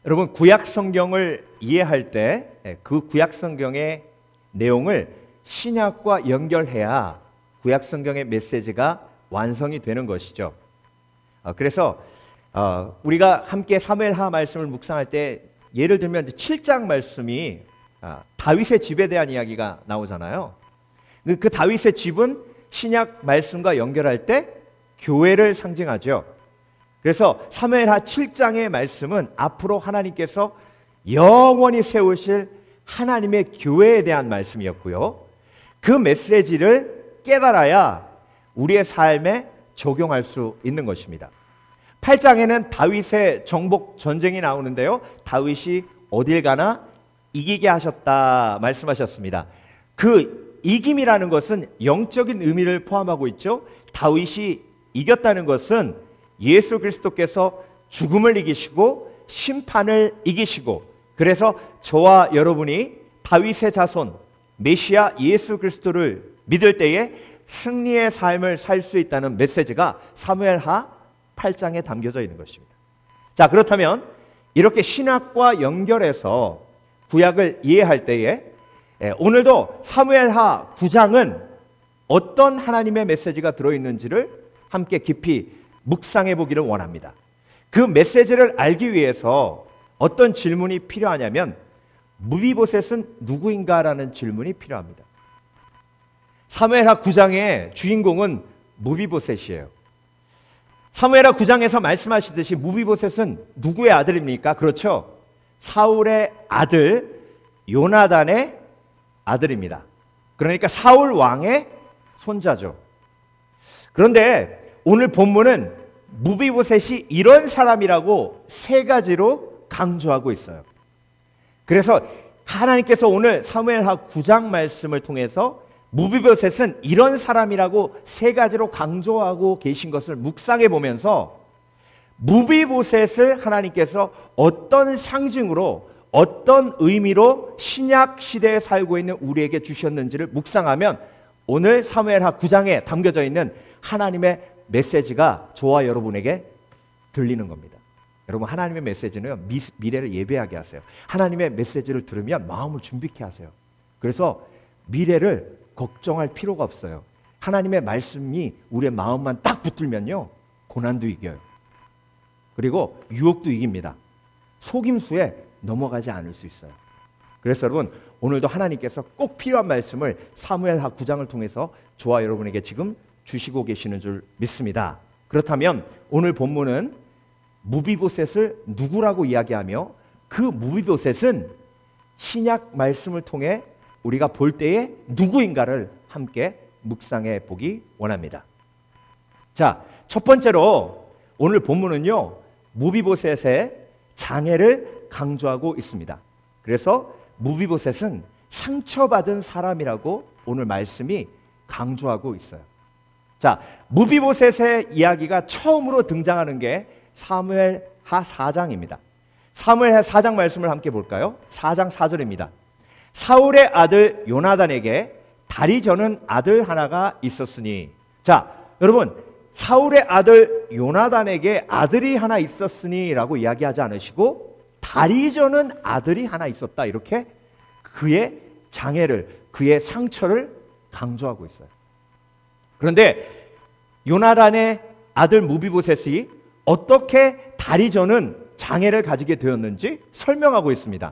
여러분, 구약 성경을 이해할 때 그 구약 성경의 내용을 신약과 연결해야 구약 성경의 메시지가 완성이 되는 것이죠. 그래서 우리가 함께 사무엘하 말씀을 묵상할 때 예를 들면 7장 말씀이 다윗의 집에 대한 이야기가 나오잖아요. 그 다윗의 집은 신약 말씀과 연결할 때 교회를 상징하죠. 그래서 사무엘하 7장의 말씀은 앞으로 하나님께서 영원히 세우실 하나님의 교회에 대한 말씀이었고요. 그 메시지를 깨달아야 우리의 삶에 적용할 수 있는 것입니다. 8장에는 다윗의 정복 전쟁이 나오는데요. 다윗이 어딜 가나 이기게 하셨다 말씀하셨습니다. 그 이김이라는 것은 영적인 의미를 포함하고 있죠. 다윗이 이겼다는 것은 예수 그리스도께서 죽음을 이기시고 심판을 이기시고, 그래서 저와 여러분이 다윗의 자손 메시아 예수 그리스도를 믿을 때에 승리의 삶을 살 수 있다는 메시지가 사무엘하 8장에 담겨져 있는 것입니다. 자, 그렇다면 이렇게 신약과 연결해서 구약을 이해할 때에 오늘도 사무엘하 9장은 어떤 하나님의 메시지가 들어있는지를 함께 깊이 묵상해 보기를 원합니다. 그 메시지를 알기 위해서 어떤 질문이 필요하냐면 무비보셋은 누구인가라는 질문이 필요합니다. 사무엘하 9장의 주인공은 무비보셋이에요. 사무엘하 9장에서 말씀하시듯이 무비보셋은 누구의 아들입니까? 그렇죠. 사울의 아들 요나단의 아들입니다. 그러니까 사울 왕의 손자죠. 그런데 오늘 본문은 무비보셋이 이런 사람이라고 세 가지로 강조하고 있어요. 그래서 하나님께서 오늘 사무엘하 9장 말씀을 통해서 무비보셋은 이런 사람이라고 세 가지로 강조하고 계신 것을 묵상해 보면서 무비보셋을 하나님께서 어떤 상징으로 어떤 의미로 신약 시대에 살고 있는 우리에게 주셨는지를 묵상하면 오늘 사무엘하 9장에 담겨져 있는 하나님의 메시지가 저와 여러분에게 들리는 겁니다. 여러분, 하나님의 메시지는 미래를 예배하게 하세요. 하나님의 메시지를 들으면 마음을 준비케 하세요. 그래서 미래를 걱정할 필요가 없어요. 하나님의 말씀이 우리의 마음만 딱 붙들면요, 고난도 이겨요. 그리고 유혹도 이깁니다. 속임수에 넘어가지 않을 수 있어요. 그래서 여러분, 오늘도 하나님께서 꼭 필요한 말씀을 사무엘하 9장을 통해서 저와 여러분에게 지금 주시고 계시는 줄 믿습니다. 그렇다면 오늘 본문은 무비보셋을 누구라고 이야기하며 그 무비보셋은 신약 말씀을 통해 우리가 볼 때에 누구인가를 함께 묵상해 보기 원합니다. 자, 첫 번째로 오늘 본문은요, 무비보셋의 장애를 강조하고 있습니다. 그래서 무비보셋은 상처받은 사람이라고 오늘 말씀이 강조하고 있어요. 자, 무비보셋의 이야기가 처음으로 등장하는 게 사무엘하 4장입니다. 사무엘하 4장 말씀을 함께 볼까요? 4장 4절입니다. 사울의 아들 요나단에게 다리 저는 아들 하나가 있었으니. 자, 여러분, 사울의 아들 요나단에게 아들이 하나 있었으니 라고 이야기하지 않으시고 다리 저는 아들이 하나 있었다, 이렇게 그의 장애를, 그의 상처를 강조하고 있어요. 그런데 요나단의 아들 무비보셋이 어떻게 다리 저는 장애를 가지게 되었는지 설명하고 있습니다.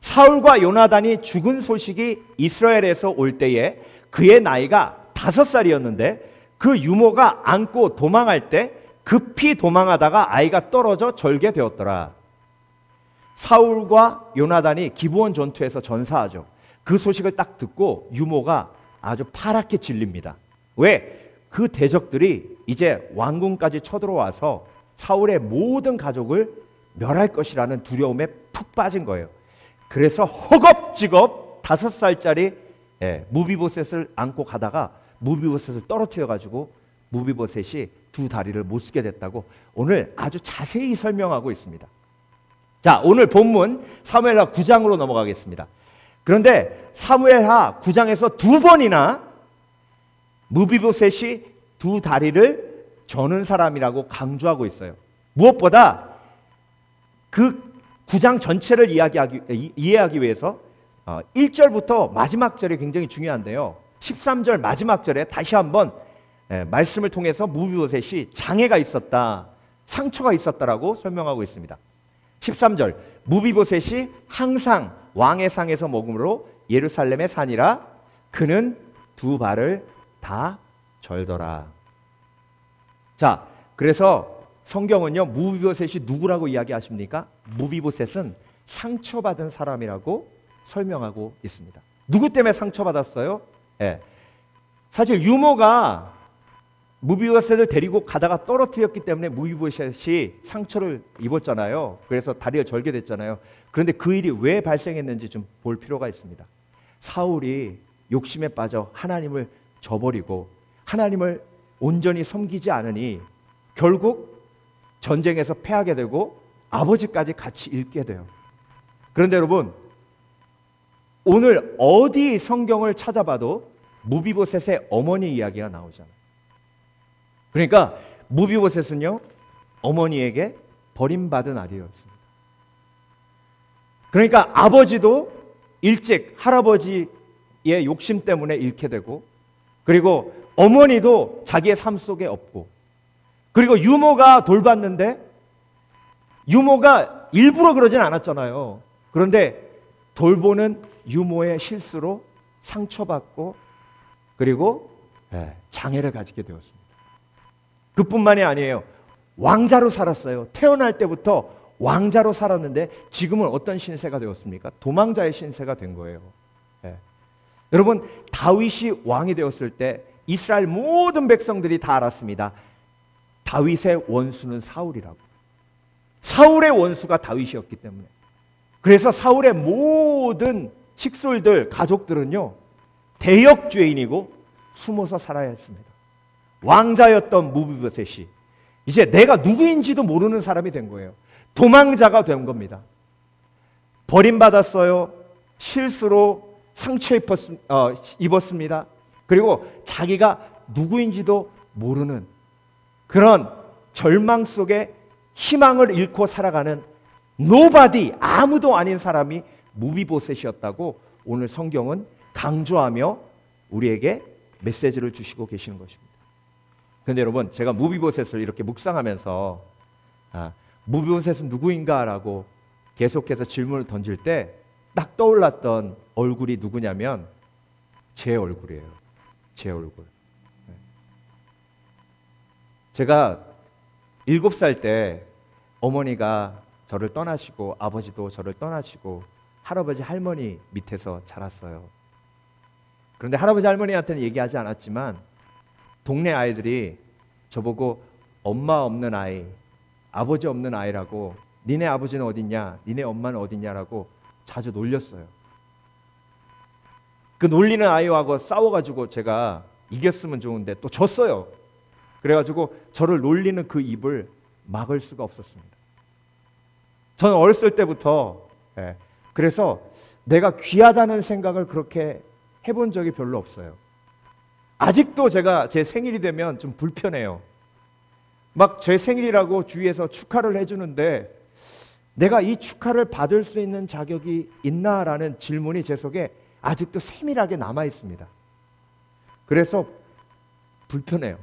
사울과 요나단이 죽은 소식이 이스라엘에서 올 때에 그의 나이가 5살이었는데 그 유모가 안고 도망할 때 급히 도망하다가 아이가 떨어져 절게 되었더라. 사울과 요나단이 기브온 전투에서 전사하죠. 그 소식을 딱 듣고 유모가 아주 파랗게 질립니다. 왜? 그 대적들이 이제 왕궁까지 쳐들어와서 사울의 모든 가족을 멸할 것이라는 두려움에 푹 빠진 거예요. 그래서 허겁지겁 5살짜리 무비보셋을 안고 가다가 무비보셋을 떨어뜨려가지고 무비보셋이 두 다리를 못 쓰게 됐다고 오늘 아주 자세히 설명하고 있습니다. 자, 오늘 본문 사무엘하 9장으로 넘어가겠습니다. 그런데 사무엘하 9장에서 2번이나 무비보셋이 두 다리를 저는 사람이라고 강조하고 있어요. 무엇보다 그 9장 전체를 이해하기 위해서 1절부터 마지막 절이 굉장히 중요한데요. 13절 마지막 절에 다시 한번 말씀을 통해서 무비보셋이 장애가 있었다, 상처가 있었다라고 설명하고 있습니다. 13절 무비보셋이 항상 왕의 상에서 먹음으로 예루살렘에 사니라. 그는 두 발을 다 절더라. 자, 그래서 성경은요, 무비보셋이 누구라고 이야기하십니까? 무비보셋은 상처받은 사람이라고 설명하고 있습니다. 누구 때문에 상처받았어요? 사실 유모가 무비보셋을 데리고 가다가 떨어뜨렸기 때문에 무비보셋이 상처를 입었잖아요. 그래서 다리가 절게 됐잖아요. 그런데 그 일이 왜 발생했는지 좀 볼 필요가 있습니다. 사울이 욕심에 빠져 하나님을 저버리고 하나님을 온전히 섬기지 않으니 결국 전쟁에서 패하게 되고 아버지까지 같이 잃게 돼요. 그런데 여러분, 오늘 어디 성경을 찾아봐도 무비보셋의 어머니 이야기가 나오잖아요. 그러니까 무비보셋은요, 어머니에게 버림받은 아들이었습니다. 그러니까 아버지도 일찍 할아버지의 욕심 때문에 잃게 되고, 그리고 어머니도 자기의 삶 속에 없고, 그리고 유모가 돌봤는데 유모가 일부러 그러진 않았잖아요. 그런데 돌보는 유모의 실수로 상처받고 그리고 장애를 가지게 되었습니다. 그뿐만이 아니에요. 왕자로 살았어요. 태어날 때부터 왕자로 살았는데 지금은 어떤 신세가 되었습니까? 도망자의 신세가 된 거예요. 여러분, 다윗이 왕이 되었을 때 이스라엘 모든 백성들이 다 알았습니다. 다윗의 원수는 사울이라고. 사울의 원수가 다윗이었기 때문에. 그래서 사울의 모든 식솔들, 가족들은요, 대역죄인이고 숨어서 살아야 했습니다. 왕자였던 무비보셋이 이제 내가 누구인지도 모르는 사람이 된 거예요. 도망자가 된 겁니다. 버림받았어요. 실수로 상처 입었습니다. 그리고 자기가 누구인지도 모르는 그런 절망 속에 희망을 잃고 살아가는 노바디, 아무도 아닌 사람이 무비보셋이었다고 오늘 성경은 강조하며 우리에게 메시지를 주시고 계시는 것입니다. 그런데 여러분, 제가 무비보셋을 이렇게 묵상하면서 무비보셋은 누구인가라고 계속해서 질문을 던질 때 딱 떠올랐던 얼굴이 누구냐면 제 얼굴이에요. 제 얼굴. 제가 7살 때 어머니가 저를 떠나시고 아버지도 저를 떠나시고 할아버지 할머니 밑에서 자랐어요. 그런데 할아버지 할머니한테는 얘기하지 않았지만 동네 아이들이 저보고 엄마 없는 아이, 아버지 없는 아이라고, 니네 아버지는 어딨냐, 니네 엄마는 어딨냐라고 자주 놀렸어요. 그 놀리는 아이하고 싸워가지고 제가 이겼으면 좋은데 또 졌어요. 그래가지고 저를 놀리는 그 입을 막을 수가 없었습니다. 저는 어렸을 때부터 그래서 내가 귀하다는 생각을 그렇게 해본 적이 별로 없어요. 아직도 제가 제 생일이 되면 좀 불편해요. 막 제 생일이라고 주위에서 축하를 해주는데 내가 이 축하를 받을 수 있는 자격이 있나라는 질문이 제 속에 아직도 세밀하게 남아 있습니다. 그래서 불편해요.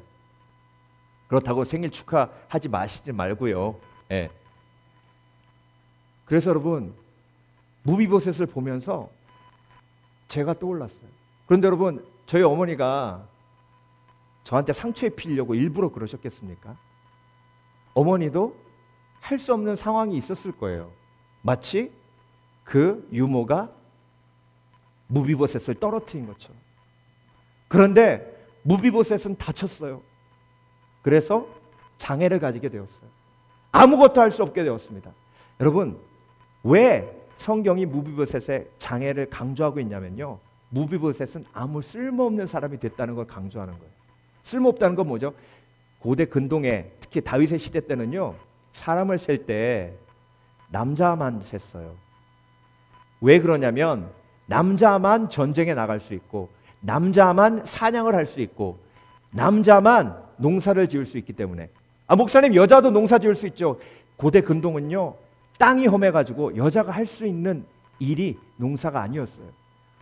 그렇다고 생일 축하하지 마시지 말고요. 그래서 여러분, 무비보셋을 보면서 제가 떠올랐어요. 그런데 여러분, 저희 어머니가 저한테 상처 입히려고 일부러 그러셨겠습니까? 어머니도 할 수 없는 상황이 있었을 거예요. 마치 그 유모가 무비보셋을 떨어뜨린 것처럼. 그런데 무비보셋은 다쳤어요. 그래서 장애를 가지게 되었어요. 아무것도 할 수 없게 되었습니다. 여러분, 왜 성경이 무비보셋의 장애를 강조하고 있냐면요, 무비보셋은 아무 쓸모없는 사람이 됐다는 걸 강조하는 거예요. 쓸모없다는 건 뭐죠? 고대 근동에, 특히 다윗의 시대 때는요, 사람을 셀 때 남자만 셌어요. 왜 그러냐면 남자만 전쟁에 나갈 수 있고, 남자만 사냥을 할 수 있고, 남자만 농사를 지을 수 있기 때문에. 목사님, 여자도 농사 지을 수 있죠. 고대 근동은요, 땅이 험해가지고 여자가 할 수 있는 일이 농사가 아니었어요.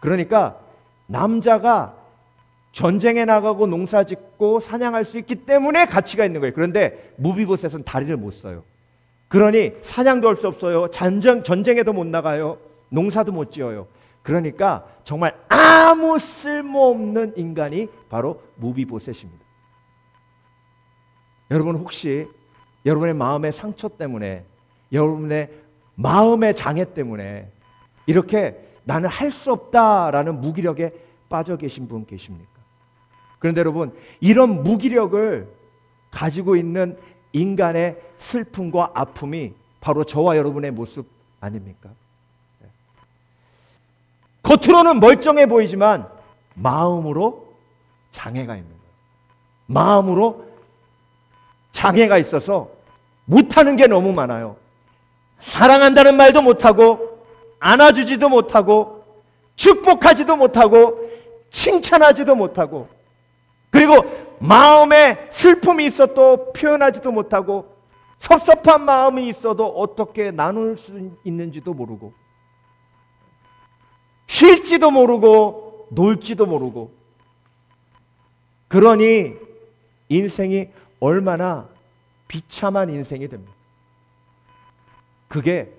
그러니까 남자가 전쟁에 나가고 농사 짓고 사냥할 수 있기 때문에 가치가 있는 거예요. 그런데 무비보셋은 다리를 못 써요. 그러니 사냥도 할 수 없어요. 전쟁에도 못 나가요. 농사도 못 지어요. 그러니까 정말 아무 쓸모없는 인간이 바로 무비보셋입니다. 여러분, 혹시 여러분의 마음의 상처 때문에, 여러분의 마음의 장애 때문에 이렇게 나는 할 수 없다라는 무기력에 빠져 계신 분 계십니까? 그런데 여러분, 이런 무기력을 가지고 있는 인간의 슬픔과 아픔이 바로 저와 여러분의 모습 아닙니까? 겉으로는 멀쩡해 보이지만 마음으로 장애가 있는 거예요. 마음으로 장애가 있어서 못하는 게 너무 많아요. 사랑한다는 말도 못하고, 안아주지도 못하고, 축복하지도 못하고, 칭찬하지도 못하고, 그리고 마음에 슬픔이 있어도 표현하지도 못하고, 섭섭한 마음이 있어도 어떻게 나눌 수 있는지도 모르고, 쉴지도 모르고 놀지도 모르고, 그러니 인생이 얼마나 비참한 인생이 됩니다. 그게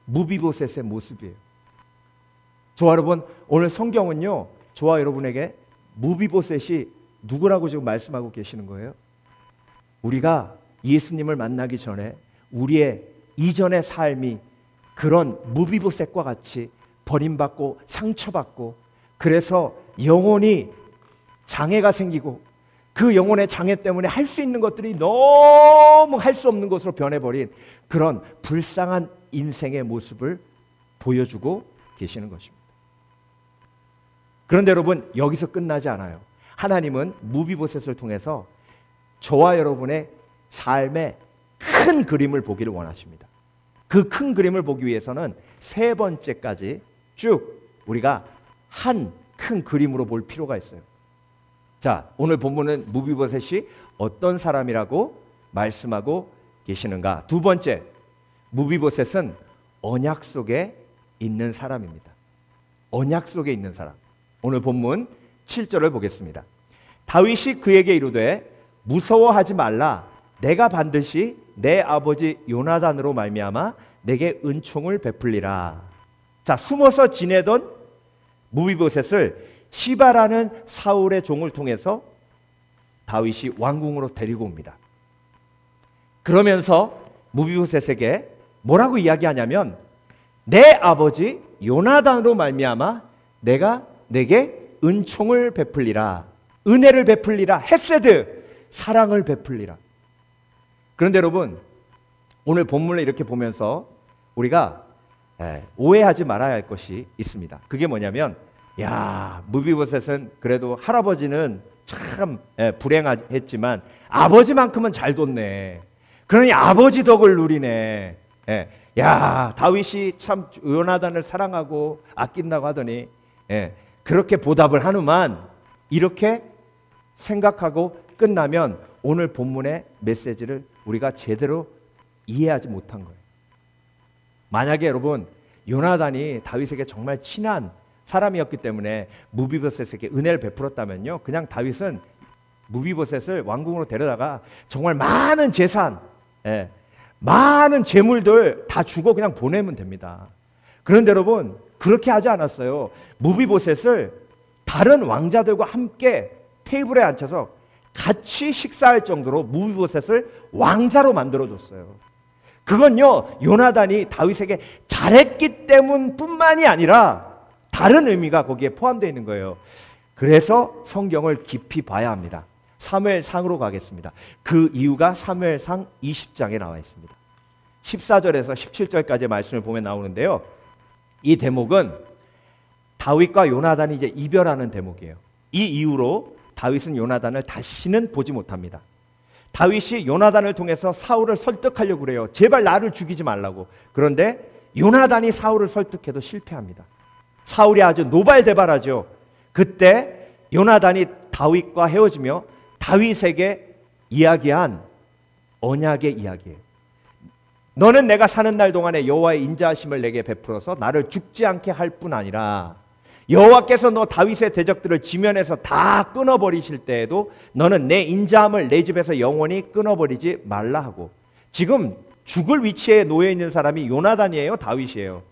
무비보셋의 모습이에요. 저와 여러분, 오늘 성경은요, 저와 여러분에게 무비보셋이 누구라고 지금 말씀하고 계시는 거예요? 우리가 예수님을 만나기 전에 우리의 이전의 삶이 그런 무비보셋과 같이 버림받고 상처받고, 그래서 영혼이 장애가 생기고, 그 영혼의 장애 때문에 할 수 있는 것들이 너무 할 수 없는 것으로 변해버린 그런 불쌍한 인생의 모습을 보여주고 계시는 것입니다. 그런데 여러분, 여기서 끝나지 않아요. 하나님은 무비보셋을 통해서 저와 여러분의 삶의 큰 그림을 보기를 원하십니다. 그 큰 그림을 보기 위해서는 세 번째까지 쭉 우리가 한 큰 그림으로 볼 필요가 있어요. 자, 오늘 본문은 무비보셋이 어떤 사람이라고 말씀하고 계시는가? 두 번째, 무비보셋은 언약 속에 있는 사람입니다. 언약 속에 있는 사람. 오늘 본문 7절을 보겠습니다. 다윗이 그에게 이르되 무서워하지 말라. 내가 반드시 내 아버지 요나단으로 말미암아 내게 은총을 베풀리라. 자, 숨어서 지내던 무비보셋을 시바라는 사울의 종을 통해서 다윗이 왕궁으로 데리고 옵니다. 그러면서 무비보셋에게 뭐라고 이야기하냐면, 내 아버지 요나단으로 말미암아 내가 내게 은총을 베풀리라. 은혜를 베풀리라. 헤세드, 사랑을 베풀리라. 그런데 여러분, 오늘 본문을 이렇게 보면서 우리가 오해하지 말아야 할 것이 있습니다. 그게 뭐냐면, 야, 무비보셋은 그래도 할아버지는 참 불행했지만 아버지만큼은 잘 뒀네. 그러니 아버지 덕을 누리네. 야, 다윗이 참 요나단을 사랑하고 아낀다고 하더니 그렇게 보답을 하누만, 이렇게 생각하고 끝나면 오늘 본문의 메시지를 우리가 제대로 이해하지 못한 거예요. 만약에 여러분, 요나단이 다윗에게 정말 친한 사람이었기 때문에 무비보셋에게 은혜를 베풀었다면요, 그냥 다윗은 무비보셋을 왕궁으로 데려다가 정말 많은 재산, 많은 재물들 다 주고 그냥 보내면 됩니다. 그런데 여러분, 그렇게 하지 않았어요. 무비보셋을 다른 왕자들과 함께 테이블에 앉혀서 같이 식사할 정도로 무비보셋을 왕자로 만들어줬어요. 그건요, 요나단이 다윗에게 잘했기 때문뿐만이 아니라 다른 의미가 거기에 포함되어 있는 거예요. 그래서 성경을 깊이 봐야 합니다. 사무엘상으로 가겠습니다. 그 이유가 사무엘상 20장에 나와 있습니다. 14절에서 17절까지의 말씀을 보면 나오는데요, 이 대목은 다윗과 요나단이 이제 이별하는 대목이에요. 이 이후로 다윗은 요나단을 다시는 보지 못합니다. 다윗이 요나단을 통해서 사울을 설득하려고 그래요. 제발 나를 죽이지 말라고. 그런데 요나단이 사울을 설득해도 실패합니다. 사울이 아주 노발대발하죠. 그때 요나단이 다윗과 헤어지며 다윗에게 이야기한 언약의 이야기예요. 너는 내가 사는 날 동안에 여호와의 인자하심을 내게 베풀어서 나를 죽지 않게 할 뿐 아니라 여호와께서 너 다윗의 대적들을 지면에서 다 끊어버리실 때에도 너는 내 인자함을 내 집에서 영원히 끊어버리지 말라 하고. 지금 죽을 위치에 놓여 있는 사람이 요나단이에요, 다윗이에요?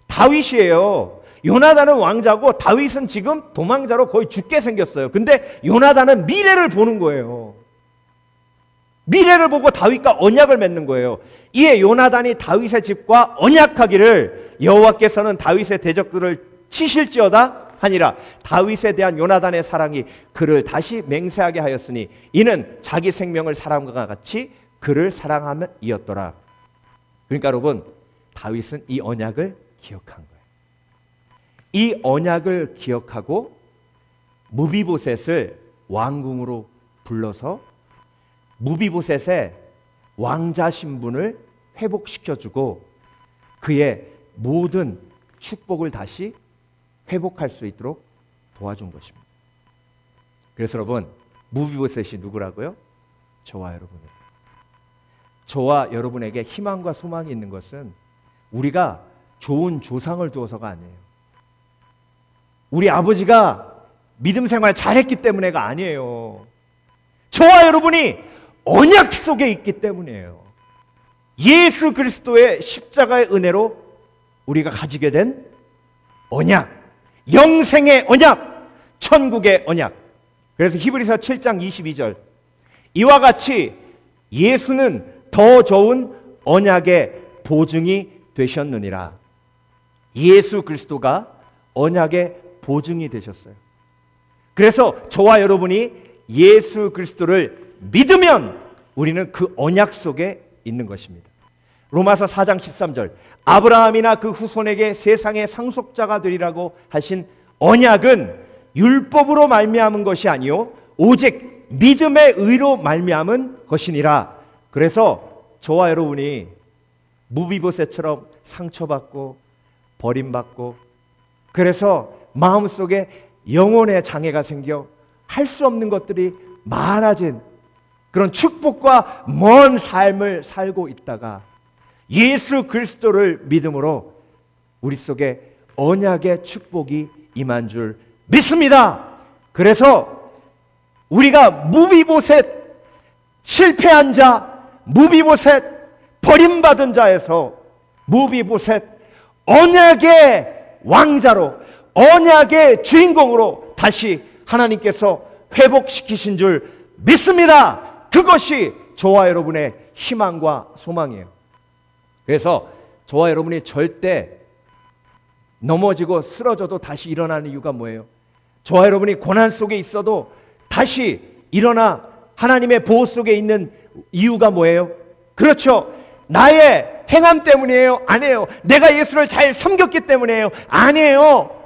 다윗이에요. 요나단은 왕자고 다윗은 지금 도망자로 거의 죽게 생겼어요. 근데 요나단은 미래를 보는 거예요. 미래를 보고 다윗과 언약을 맺는 거예요. 이에 요나단이 다윗의 집과 언약하기를 여호와께서는 다윗의 대적들을 치실지어다 하니라. 다윗에 대한 요나단의 사랑이 그를 다시 맹세하게 하였으니 이는 자기 생명을 사랑과 같이 그를 사랑함이었더라. 그러니까 여러분, 다윗은 이 언약을 기억한 거예요. 이 언약을 기억하고 무비보셋을 왕궁으로 불러서 무비보셋의 왕자 신분을 회복시켜주고 그의 모든 축복을 다시 회복할 수 있도록 도와준 것입니다. 그래서 여러분, 무비보셋이 누구라고요? 저와 여러분이에요. 저와 여러분에게 희망과 소망이 있는 것은 우리가 좋은 조상을 두어서가 아니에요. 우리 아버지가 믿음 생활 잘했기 때문에가 아니에요. 저와 여러분이 언약 속에 있기 때문이에요. 예수 그리스도의 십자가의 은혜로 우리가 가지게 된 언약, 영생의 언약, 천국의 언약. 그래서 히브리서 7장 22절, 이와 같이 예수는 더 좋은 언약의 보증이 되셨느니라. 예수 그리스도가 언약의 보증이 되셨어요. 그래서 저와 여러분이 예수 그리스도를 믿으면 우리는 그 언약 속에 있는 것입니다. 로마서 4장 13절, 아브라함이나 그 후손에게 세상의 상속자가 되리라고 하신 언약은 율법으로 말미암은 것이 아니요 오직 믿음의 의로 말미암은 것이니라. 그래서 저와 여러분이 무비보셋처럼 상처받고 버림받고 그래서 마음속에 영혼의 장애가 생겨 할 수 없는 것들이 많아진 그런 축복과 먼 삶을 살고 있다가 예수 그리스도를 믿음으로 우리 속에 언약의 축복이 임한 줄 믿습니다. 그래서 우리가 무비보셋, 실패한 자, 무비보셋, 버림받은 자에서 무비보셋, 언약의 왕자로, 언약의 주인공으로 다시 하나님께서 회복시키신 줄 믿습니다. 그것이 저와 여러분의 희망과 소망이에요. 그래서 저와 여러분이 절대 넘어지고 쓰러져도 다시 일어나는 이유가 뭐예요? 저와 여러분이 고난 속에 있어도 다시 일어나 하나님의 보호 속에 있는 이유가 뭐예요? 그렇죠. 나의 행함 때문이에요? 아니에요. 내가 예수를 잘 섬겼기 때문이에요? 아니에요.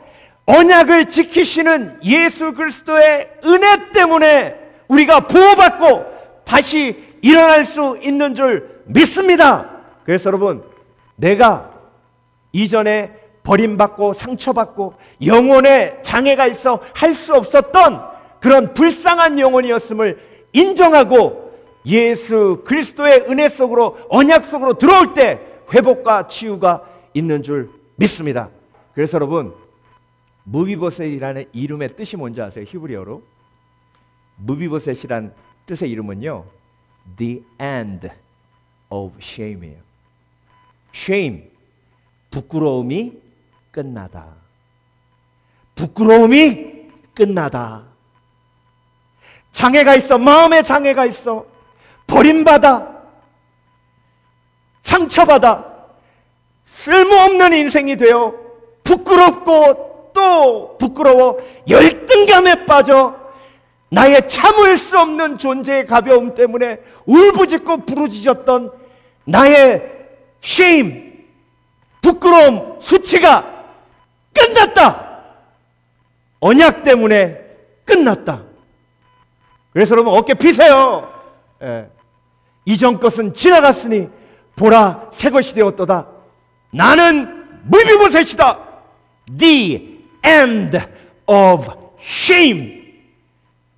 언약을 지키시는 예수 그리스도의 은혜 때문에 우리가 보호받고 다시 일어날 수 있는 줄 믿습니다. 그래서 여러분, 내가 이전에 버림받고 상처받고 영혼에 장애가 있어 할 수 없었던 그런 불쌍한 영혼이었음을 인정하고 예수 그리스도의 은혜 속으로, 언약 속으로 들어올 때 회복과 치유가 있는 줄 믿습니다. 그래서 여러분, 무비보셋이라는 이름의 뜻이 뭔지 아세요? 히브리어로 무비보셋이란 뜻의 이름은요, The end of shame이에요. shame, 부끄러움이 끝나다. 부끄러움이 끝나다. 장애가 있어, 마음에 장애가 있어, 버림받아, 상처받아, 쓸모없는 인생이 되어 부끄럽고 또 부끄러워 열등감에 빠져 나의 참을 수 없는 존재의 가벼움 때문에 울부짖고 부르짖었던 나의 shame, 부끄러움, 수치가 끝났다. 언약 때문에 끝났다. 그래서 여러분 어깨 피세요. 이전 것은 지나갔으니 보라 새 것이 되었도다. 나는 무비보셋이다. The end of shame.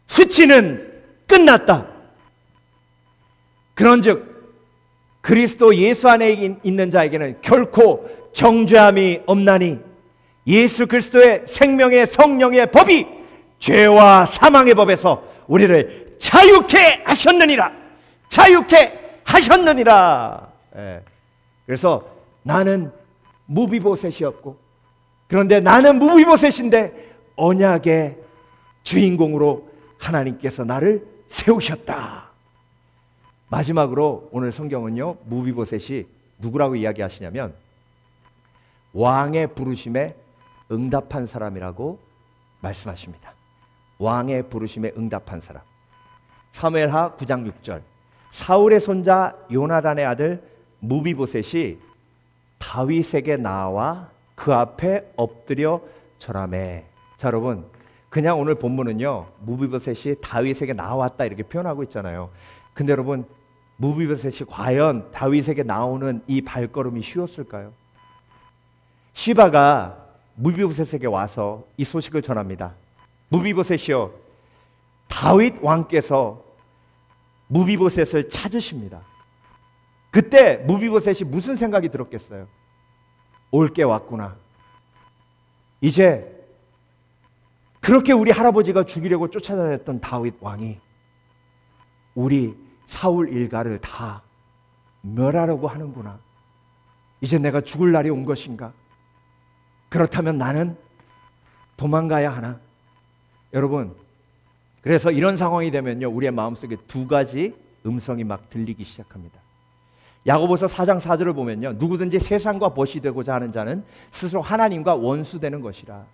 수치는 끝났다. 그런즉 그리스도 예수 안에 있는 자에게는 결코 정죄함이 없나니 예수 그리스도의 생명의 성령의 법이 죄와 사망의 법에서 우리를 자유케 하셨느니라. 자유케 하셨느니라. 그래서 나는 무비보셋이었고, 그런데 나는 무비보셋인데 언약의 주인공으로 하나님께서 나를 세우셨다. 마지막으로 오늘 성경은요, 무비보셋이 누구라고 이야기하시냐면 왕의 부르심에 응답한 사람이라고 말씀하십니다. 왕의 부르심에 응답한 사람. 사무엘하 9장 6절. 사울의 손자 요나단의 아들 무비보셋이 다윗에게 나와 그 앞에 엎드려 절하매. 자, 여러분, 그냥 오늘 본문은요, 무비보셋이 다윗에게 나왔다 이렇게 표현하고 있잖아요. 근데 여러분, 무비보셋이 과연 다윗에게 나오는 이 발걸음이 쉬웠을까요? 시바가 무비보셋에게 와서 이 소식을 전합니다. 무비보셋이요, 다윗 왕께서 무비보셋을 찾으십니다. 그때 무비보셋이 무슨 생각이 들었겠어요? 올 게 왔구나. 이제 그렇게 우리 할아버지가 죽이려고 쫓아다녔던 다윗 왕이 우리 사울 일가를 다 멸하려고 하는구나. 이제 내가 죽을 날이 온 것인가? 그렇다면 나는 도망가야 하나? 여러분, 그래서 이런 상황이 되면요, 우리의 마음속에 두 가지 음성이 막 들리기 시작합니다. 야고보서 4장 4절을 보면요, 누구든지 세상과 벗이 되고자 하는 자는 스스로 하나님과 원수되는 것이라.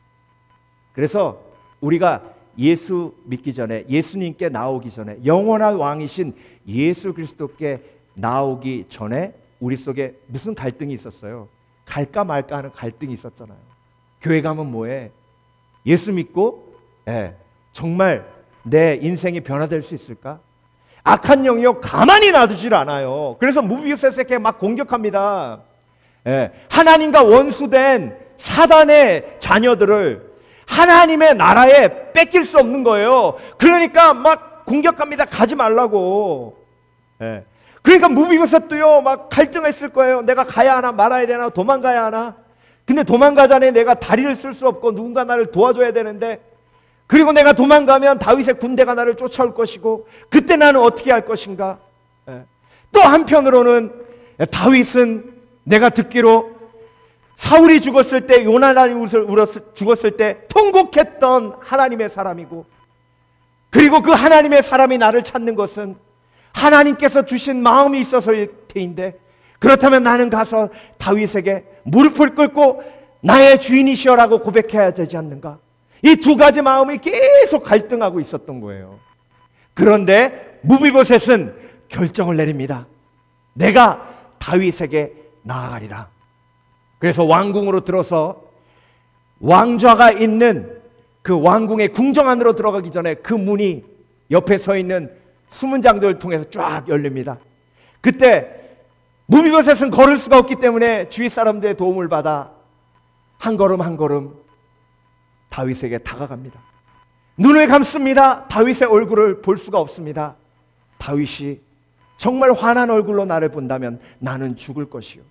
그래서 우리가 예수 믿기 전에, 예수님께 나오기 전에, 영원한 왕이신 예수 그리스도께 나오기 전에 우리 속에 무슨 갈등이 있었어요? 갈까 말까 하는 갈등이 있었잖아요. 교회 가면 뭐해? 예수 믿고 정말 내 인생이 변화될 수 있을까? 악한 영역 가만히 놔두질 않아요. 그래서 무비보셋에게 막 공격합니다. 하나님과 원수된 사단의 자녀들을 하나님의 나라에 뺏길 수 없는 거예요. 그러니까 막 공격합니다. 가지 말라고. 그러니까 무비보셋도요, 막 갈등했을 거예요. 내가 가야 하나 말아야 되나, 도망가야 하나. 근데 도망가자니 내가 다리를 쓸 수 없고 누군가 나를 도와줘야 되는데, 그리고 내가 도망가면 다윗의 군대가 나를 쫓아올 것이고, 그때 나는 어떻게 할 것인가? 또 한편으로는 다윗은 내가 듣기로 사울이 죽었을 때, 요나단이 죽었을 때 통곡했던 하나님의 사람이고, 그리고 그 하나님의 사람이 나를 찾는 것은 하나님께서 주신 마음이 있어서일 테인데, 그렇다면 나는 가서 다윗에게 무릎을 꿇고 나의 주인이시여라고 고백해야 되지 않는가? 이 두 가지 마음이 계속 갈등하고 있었던 거예요. 그런데 무비보셋은 결정을 내립니다. 내가 다윗에게 나아가리라. 그래서 왕궁으로 들어서 왕좌가 있는 그 왕궁의 궁정 안으로 들어가기 전에 그 문이 옆에 서 있는 수문장들을 통해서 쫙 열립니다. 그때 무비보셋은 걸을 수가 없기 때문에 주위 사람들의 도움을 받아 한 걸음 한 걸음 다윗에게 다가갑니다. 눈을 감습니다. 다윗의 얼굴을 볼 수가 없습니다. 다윗이 정말 환한 얼굴로 나를 본다면 나는 죽을 것이요,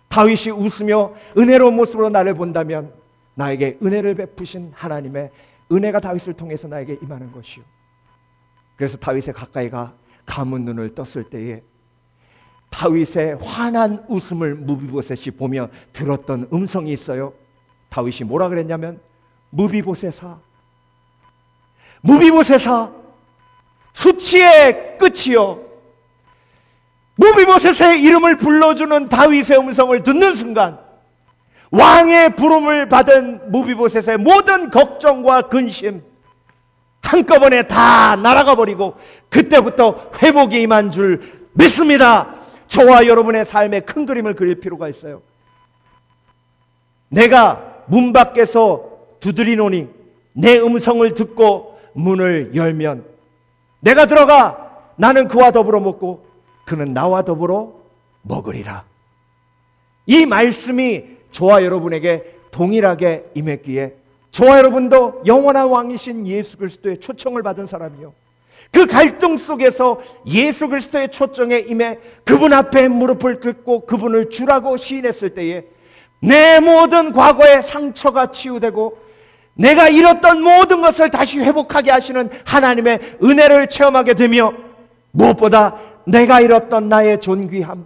다윗이 웃으며 은혜로운 모습으로 나를 본다면 나에게 은혜를 베푸신 하나님의 은혜가 다윗을 통해서 나에게 임하는 것이요. 그래서 다윗의 가까이 가 감은 눈을 떴을 때에 다윗의 환한 웃음을 무비보셋이 보며 들었던 음성이 있어요. 다윗이 뭐라 그랬냐면, 무비보셋아, 무비보셋아, 수치의 끝이요. 무비보셋의 이름을 불러주는 다윗의 음성을 듣는 순간 왕의 부름을 받은 무비보셋의 모든 걱정과 근심 한꺼번에 다 날아가 버리고 그때부터 회복이 임한 줄 믿습니다. 저와 여러분의 삶의 큰 그림을 그릴 필요가 있어요. 내가 문 밖에서 두드리노니 내 음성을 듣고 문을 열면 내가 들어가 나는 그와 더불어 먹고 그는 나와 더불어 먹으리라. 이 말씀이 저와 여러분에게 동일하게 임했기에 저와 여러분도 영원한 왕이신 예수 그리스도의 초청을 받은 사람이요, 그 갈등 속에서 예수 그리스도의 초청에 임해 그분 앞에 무릎을 꿇고 그분을 주라고 시인했을 때에 내 모든 과거의 상처가 치유되고 내가 잃었던 모든 것을 다시 회복하게 하시는 하나님의 은혜를 체험하게 되며, 무엇보다 내가 잃었던 나의 존귀함,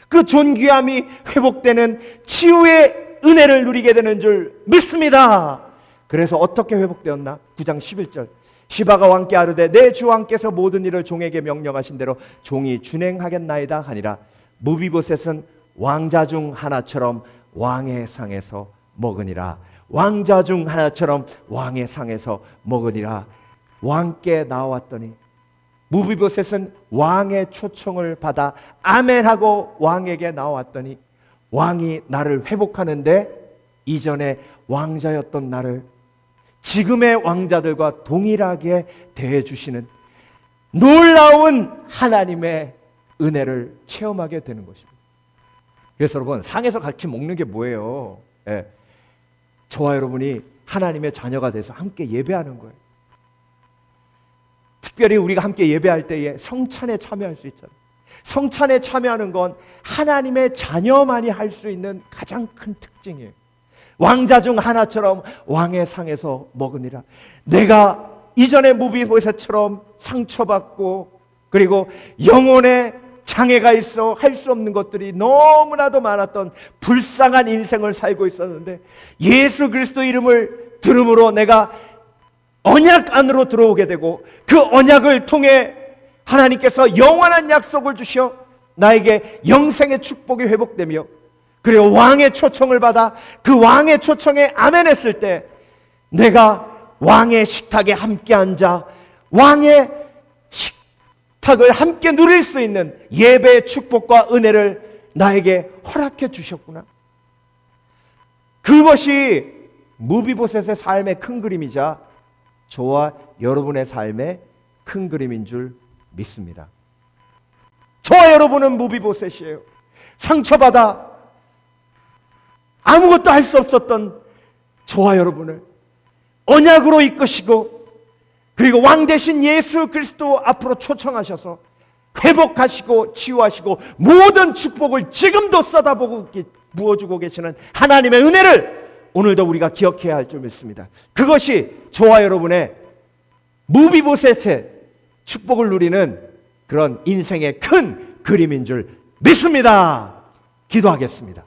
그 존귀함이 회복되는 치유의 은혜를 누리게 되는 줄 믿습니다. 그래서 어떻게 회복되었나? 9장 11절, 시바가 왕께 아르되 내 주 왕께서 모든 일을 종에게 명령하신 대로 종이 준행하겠나이다 하니라. 무비보셋은 왕자 중 하나처럼 왕의 상에서 먹으니라. 왕자 중 하나처럼 왕의 상에서 먹으니라. 왕께 나왔더니, 무비보셋은 왕의 초청을 받아 아멘하고 왕에게 나왔더니 왕이 나를 회복하는데 이전에 왕자였던 나를 지금의 왕자들과 동일하게 대해주시는 놀라운 하나님의 은혜를 체험하게 되는 것입니다. 그래서 여러분, 상에서 같이 먹는 게 뭐예요? 저와 여러분이 하나님의 자녀가 돼서 함께 예배하는 거예요. 특별히 우리가 함께 예배할 때에 성찬에 참여할 수 있잖아요. 성찬에 참여하는 건 하나님의 자녀만이 할 수 있는 가장 큰 특징이에요. 왕자 중 하나처럼 왕의 상에서 먹으니라. 내가 이전에 무비보셋처럼 상처받고 그리고 영혼에 장애가 있어 할 수 없는 것들이 너무나도 많았던 불쌍한 인생을 살고 있었는데, 예수 그리스도 이름을 들음으로 내가 언약 안으로 들어오게 되고, 그 언약을 통해 하나님께서 영원한 약속을 주셔 나에게 영생의 축복이 회복되며, 그리고 왕의 초청을 받아 그 왕의 초청에 아멘했을 때 내가 왕의 식탁에 함께 앉아 왕의 식탁을 함께 누릴 수 있는 예배의 축복과 은혜를 나에게 허락해 주셨구나. 그것이 무비보셋의 삶의 큰 그림이자 저와 여러분의 삶의 큰 그림인 줄 믿습니다. 저와 여러분은 무비보셋이에요. 상처받아 아무것도 할 수 없었던 저와 여러분을 언약으로 이끄시고, 그리고 왕 대신 예수 그리스도 앞으로 초청하셔서 회복하시고 치유하시고 모든 축복을 지금도 쏟아부어 부어주고 계시는 하나님의 은혜를 오늘도 우리가 기억해야 할 줄 믿습니다. 그것이 저와 여러분의 무비보셋의 축복을 누리는 그런 인생의 큰 그림인 줄 믿습니다. 기도하겠습니다.